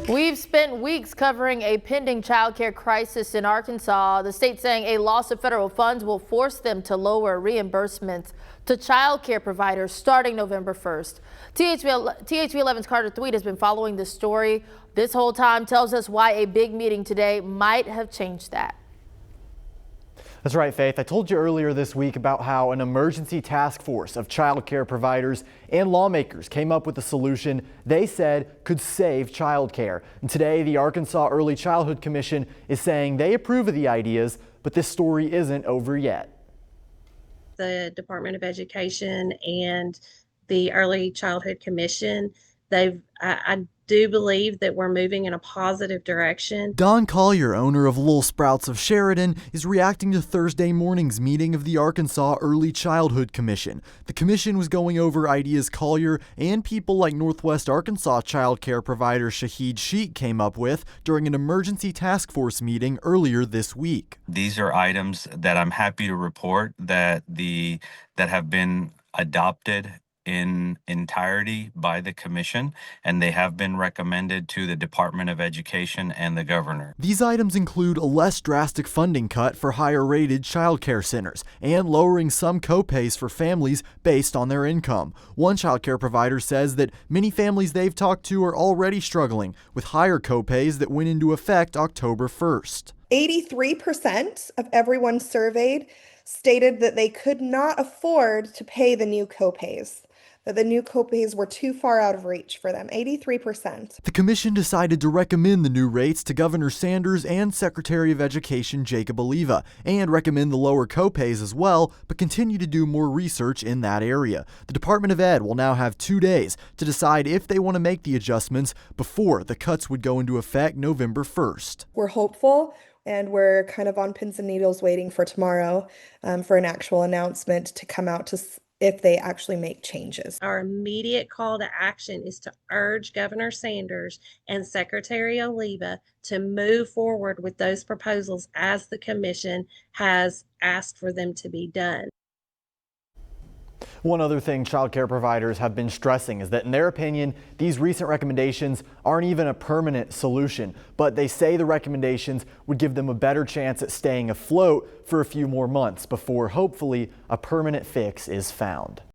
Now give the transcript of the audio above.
We've spent weeks covering a pending childcare crisis in Arkansas. The state saying a loss of federal funds will force them to lower reimbursements to childcare providers starting November 1st. THV11's Carter Thweet has been following this story this whole time, tells us why a big meeting today might have changed that. That's right, Faith. I told you earlier this week about how an emergency task force of child care providers and lawmakers came up with a solution they said could save child care. And today, the Arkansas Early Childhood Commission is saying they approve of the ideas, but this story isn't over yet. The Department of Education and the Early Childhood Commission, I do believe that we're moving in a positive direction. Don Collier, owner of Little Sprouts of Sheridan, is reacting to Thursday morning's meeting of the Arkansas Early Childhood Commission. The commission was going over ideas Collier and people like Northwest Arkansas child care provider Shahid Sheikh came up with during an emergency task force meeting earlier this week. These are items that I'm happy to report that have been adopted in entirety by the commission, and they have been recommended to the Department of Education and the governor. These items include a less drastic funding cut for higher rated child care centers and lowering some co-pays for families based on their income. One child care provider says that many families they've talked to are already struggling with higher co-pays that went into effect October 1st. 83% of everyone surveyed stated that they could not afford to pay the new co-pays, that the new co-pays were too far out of reach for them, 83%. The commission decided to recommend the new rates to Governor Sanders and Secretary of Education Jacob Oliva, and recommend the lower co-pays as well, but continue to do more research in that area. The Department of Ed will now have 2 days to decide if they want to make the adjustments before the cuts would go into effect November 1st. We're hopeful, and we're kind of on pins and needles waiting for tomorrow for an actual announcement to come out to if they actually make changes. Our immediate call to action is to urge Governor Sanders and Secretary Oliva to move forward with those proposals as the commission has asked for them to be done. One other thing child care providers have been stressing is that in their opinion, these recent recommendations aren't even a permanent solution, but they say the recommendations would give them a better chance at staying afloat for a few more months before hopefully a permanent fix is found.